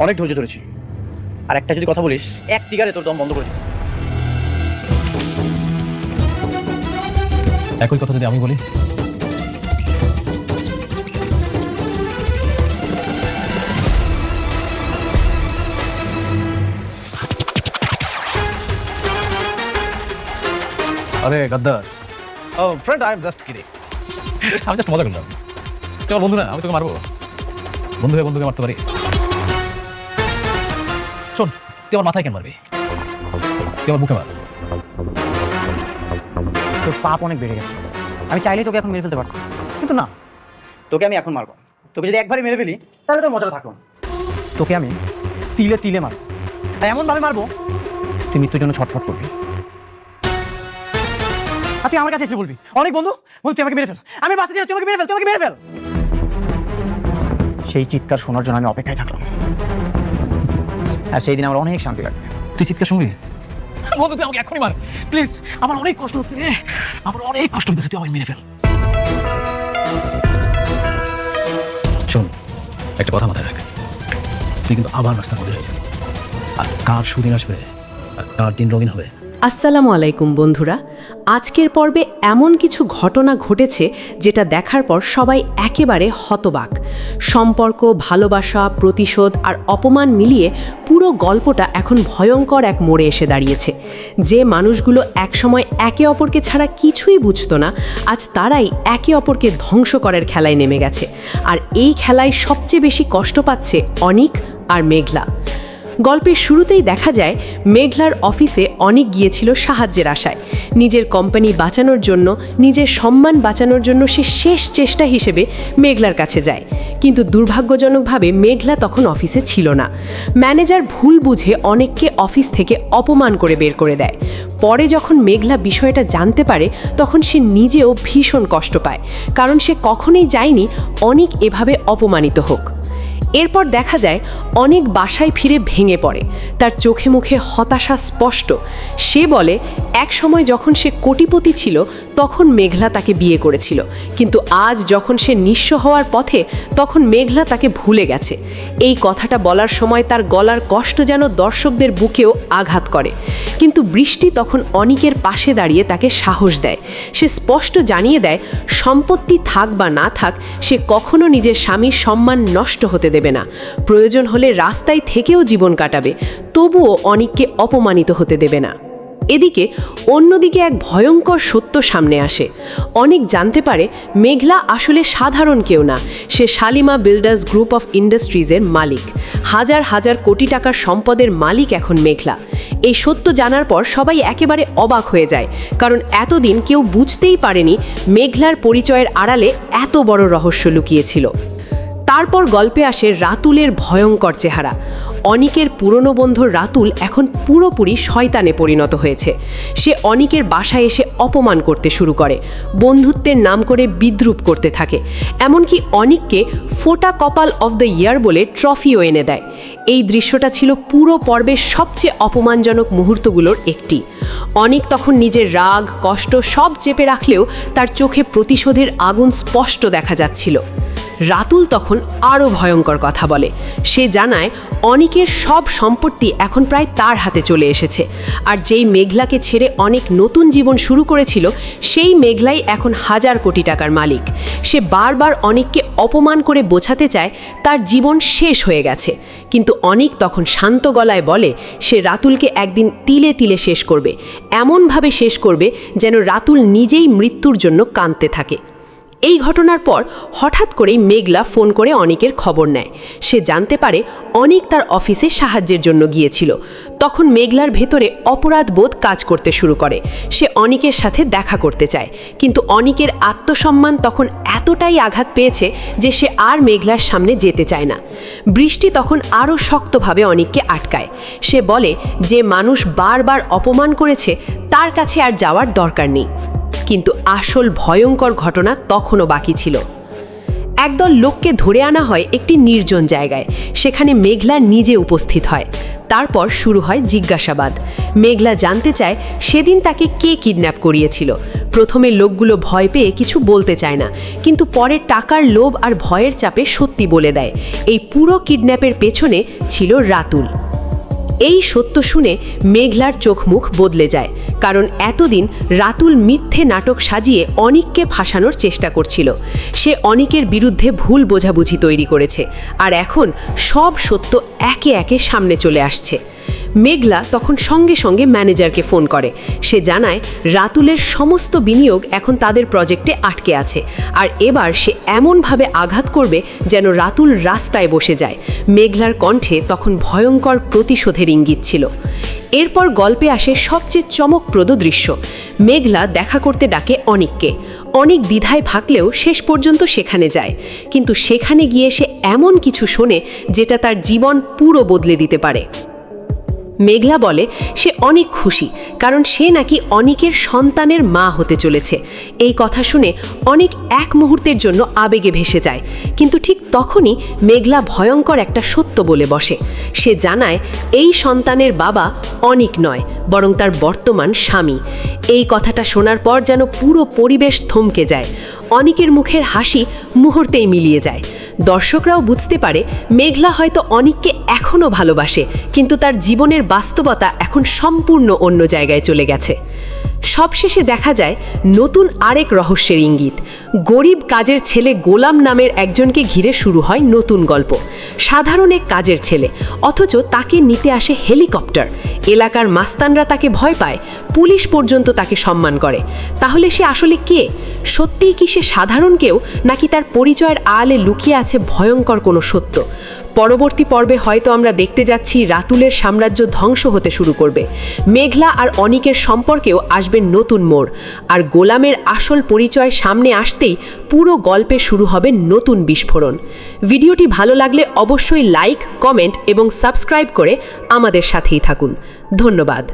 অনেক ধৈর্য ধরেছি, আর একটা যদি কথা বলিস এক টিকারে তোর দম বন্ধ করে দিবি। একই কথা যদি আমি বলি, আরে গদ্দার, ও friend, I am just kidding. আমি জাস্ট মজা করলাম। তুই আমার বন্ধু না, আমি তোকে মারবো? বন্ধু হয়ে বন্ধুকে মারতে পারি? শোন, তুই আমার মাথায় কেন মারবি? তুই আমার বুকে মার। তোর পাপ অনেক বেড়ে গেছে। আমি চাইলেই তোকে এখন মেরে ফেলতে পারতাম, কিন্তু না, তোকে আমি এখন মারবো। তোকে যদি একবারই মেরে ফেলি তাহলে তোর মজাটা থাকলো না। তোকে আমি তিলে তিলে মারবো, আর এমনভাবে মারবো তুই মৃত্যুর জন্য ছটফট করবি। আর তুই আমার কাছে এসে বলবি, অনেক বন্ধু বন্ধু তুই আমাকে মেরে ফেল, আমি বাঁচতে চাই, তুই আমাকে মেরে ফেল, তুই আমাকে মেরে ফেল। সেই চিৎকার শোনার জন্য আমি অপেক্ষায় থাকলাম, আর সেই দিন আমার অনেক শান্তি লাগবে। তুই চিৎকার শুনবি? বন্ধু তুই আমাকে এখনই মার প্লিজ, আমার অনেক কষ্ট হচ্ছে রে, আমার অনেক কষ্ট হচ্ছে, তুই আমাকে মেরে ফেল। শোন, একটা কথা মাথায় রাখ, তুই কিন্তু আবার রাস্তা মধ্যে হয়ে যাবি, আর কার সুদিন আসবে আর কার দিন রঙিন হবে। আসসালামু আলাইকুম বন্ধুরা। আজকের পর্বে এমন কিছু ঘটনা ঘটেছে যেটা দেখার পর সবাই একেবারে হতবাক। সম্পর্ক, ভালোবাসা, প্রতিশোধ আর অপমান মিলিয়ে পুরো গল্পটা এখন ভয়ঙ্কর এক মোড়ে এসে দাঁড়িয়েছে। যে মানুষগুলো একসময় একে অপরকে ছাড়া কিছুই বুঝতো না, আজ তারাই একে অপরকে ধ্বংস করার খেলায় নেমে গেছে। আর এই খেলায় সবচেয়ে বেশি কষ্ট পাচ্ছে অনিক আর মেঘলা। গল্পের শুরুতেই দেখা যায় মেঘলার অফিসে অনিক গিয়েছিল সাহায্যের আশায়। নিজের কোম্পানি বাঁচানোর জন্য, নিজের সম্মান বাঁচানোর জন্য সে শেষ চেষ্টা হিসেবে মেঘলার কাছে যায়। কিন্তু দুর্ভাগ্যজনকভাবে মেঘলা তখন অফিসে ছিল না। ম্যানেজার ভুল বুঝে অনিককে অফিস থেকে অপমান করে বের করে দেয়। পরে যখন মেঘলা বিষয়টা জানতে পারে তখন সে নিজেও ভীষণ কষ্ট পায়, কারণ সে কখনোই চায়নি অনিক এভাবে অপমানিত হোক। এরপর দেখা যায় অনেক বাসায় ফিরে ভেঙে পড়ে, তার চোখে মুখে হতাশা স্পষ্ট। সে বলে এক সময় যখন সে কোটিপতি ছিল তখন মেঘলা তাকে বিয়ে করেছিল, কিন্তু আজ যখন সে নিঃস্ব হওয়ার পথে তখন মেঘলা তাকে ভুলে গেছে। এই কথাটা বলার সময় তার গলার কষ্ট যেন দর্শকদের বুকেও আঘাত করে। কিন্তু বৃষ্টি তখন অনিকের পাশে দাঁড়িয়ে তাকে সাহস দেয়। সে স্পষ্ট জানিয়ে দেয় সম্পত্তি থাক বা না থাক, সে কখনো নিজের স্বামীর সম্মান নষ্ট হতে দেবে না। প্রয়োজন হলে রাস্তায় থেকেও জীবন কাটাবে, তবুও অনিককে অপমানিত হতে দেবে না। এদিকে অন্যদিকে এক ভয়ঙ্কর সত্য সামনে আসে। অনিক জানতে পারে মেঘলা আসলে সাধারণ কেউ না, সে শালিমা বিল্ডার্স গ্রুপ অফ ইন্ডাস্ট্রিজের মালিক। হাজার হাজার কোটি টাকার সম্পদের মালিক এখন মেঘলা। এই সত্য জানার পর সবাই একেবারে অবাক হয়ে যায়, কারণ এতদিন কেউ বুঝতেই পারেনি মেঘলার পরিচয়ের আড়ালে এত বড় রহস্য লুকিয়েছিল। তারপর গল্পে আসে রাতুলের ভয়ঙ্কর চেহারা। অনিকের পুরনো বন্ধু রাতুল এখন পুরোপুরি শয়তানে পরিণত হয়েছে। সে অনিকের বাসায় এসে অপমান করতে শুরু করে, বন্ধুত্বের নাম করে বিদ্রূপ করতে থাকে, এমনকি অনিককে ফোটা কপাল অফ দ্য ইয়ার বলে ট্রফিও এনে দেয়। এই দৃশ্যটা ছিল পুরো পর্বের সবচেয়ে অপমানজনক মুহূর্তগুলোর একটি। অনিক তখন নিজের রাগ, কষ্ট সব চেপে রাখলেও তার চোখে প্রতিশোধের আগুন স্পষ্ট দেখা যাচ্ছিল। রাতুল তখন আরও ভয়ঙ্কর কথা বলে। সে জানায় অনিকের সব সম্পত্তি এখন প্রায় তার হাতে চলে এসেছে, আর যেই মেঘলাকে ছেড়ে অনেক নতুন জীবন শুরু করেছিল সেই মেঘলাই এখন হাজার কোটি টাকার মালিক। সে বারবার অনিককে অপমান করে বোঝাতে চায় তার জীবন শেষ হয়ে গেছে, কিন্তু অনিক তখন শান্ত গলায় বলে সে রাতুলকে একদিন তিলে তিলে শেষ করবে, এমনভাবে শেষ করবে যেন রাতুল নিজেই মৃত্যুর জন্য কাঁদতে থাকে। এই ঘটনার পর হঠাৎ করেই মেঘলা ফোন করে অনিকের খবর নেয়। সে জানতে পারে অনিক তার অফিসে সাহায্যের জন্য গিয়েছিল। তখন মেঘলার ভেতরে অপরাধবোধ কাজ করতে শুরু করে। সে অনিকের সাথে দেখা করতে চায়, কিন্তু অনিকের আত্মসম্মান তখন এতটাই আঘাত পেয়েছে যে সে আর মেঘলার সামনে যেতে চায় না। বৃষ্টি তখন আরও শক্তভাবে অনিককে আটকায়। সে বলে যে মানুষ বারবার অপমান করেছে তার কাছে আর যাওয়ার দরকার নেই। কিন্তু আসল ভয়ঙ্কর ঘটনা তখনও বাকি ছিল। একদল লোককে ধরে আনা হয় একটি নির্জন জায়গায়। সেখানে মেঘলা নিজে উপস্থিত হয়। তারপর শুরু হয় জিজ্ঞাসাবাদ। মেঘলা জানতে চায় সেদিন তাকে কে কিডন্যাপ করিয়েছিল। প্রথমে লোকগুলো ভয় পেয়ে কিছু বলতে চায় না, কিন্তু পরে টাকার লোভ আর ভয়ের চাপে সত্যি বলে দেয়। এই পুরো কিডন্যাপের পেছনে ছিল রাতুল। এই সত্য শুনে মেঘলার চোখ মুখ বদলে যায়, কারণ এতদিন রাতুল মিথ্যে নাটক সাজিয়ে অনিককে ফাঁসানোর চেষ্টা করছিল। সে অনিকের বিরুদ্ধে ভুল বোঝাবুঝি তৈরি করেছে, আর এখন সব সত্য একে একে সামনে চলে আসছে। মেঘলা তখন সঙ্গে সঙ্গে ম্যানেজারকে ফোন করে। সে জানায় রাতুলের সমস্ত বিনিয়োগ এখন তাদের প্রজেক্টে আটকে আছে, আর এবার সে এমনভাবে আঘাত করবে যেন রাতুল রাস্তায় বসে যায়। মেঘলার কণ্ঠে তখন ভয়ঙ্কর প্রতিশোধের ইঙ্গিত ছিল। এরপর গল্পে আসে সবচেয়ে চমকপ্রদ দৃশ্য। মেঘলা দেখা করতে ডাকে অনিককে। অনেক দ্বিধায় থাকলেও শেষ পর্যন্ত সেখানে যায়, কিন্তু সেখানে গিয়ে সে এমন কিছু শোনে যেটা তার জীবন পুরো বদলে দিতে পারে। মেঘলা বলে সে অনেক খুশি, কারণ সে নাকি অনিকের সন্তানের মা হতে চলেছে। এই কথা শুনে অনেক এক মুহূর্তের জন্য আবেগে ভেসে যায়, কিন্তু ঠিক তখনই মেঘলা ভয়ঙ্কর একটা সত্য বলে বসে। সে জানায় এই সন্তানের বাবা অনিক নয়, বরং তার বর্তমান স্বামী। এই কথাটা শোনার পর যেন পুরো পরিবেশ থমকে যায়। অনিকের মুখের হাসি মুহূর্তেই মিলিয়ে যায়। দর্শকরাও বুঝতে পারে মেঘলা হয়তো অনিককে এখনও ভালোবাসে, কিন্তু তার জীবনের বাস্তবতা এখন সম্পূর্ণ অন্য জায়গায় চলে গেছে। সবশেষে দেখা যায় নতুন আরেক রহস্যের ইঙ্গিত। গরিব কাজের ছেলে গোলাম নামের একজনকে ঘিরে শুরু হয় নতুন গল্প। সাধারণ এক কাজের ছেলে, অথচ তাকে নিতে আসে হেলিকপ্টার। এলাকার মাস্তানরা তাকে ভয় পায়, পুলিশ পর্যন্ত তাকে সম্মান করে। তাহলে সে আসলে কে? সত্যিই কি সে সাধারণ কেউ, নাকি তার পরিচয়ের আড়ালে লুকিয়ে আছে ভয়ঙ্কর কোনো সত্য? পরবর্তী পর্বে হয়তো আমরা দেখতে যাচ্ছি রাতুলের সাম্রাজ্য ধ্বংস হতে শুরু করবে। মেঘলা আর অনিকের সম্পর্কেও আসবে নতুন মোড়, আর গোলামের আসল পরিচয় সামনে আসতেই পুরো গল্পে শুরু হবে নতুন বিস্ফোরণ। ভিডিওটি ভালো লাগলে অবশ্যই লাইক, কমেন্ট এবং সাবস্ক্রাইব করে আমাদের সাথেই থাকুন। ধন্যবাদ।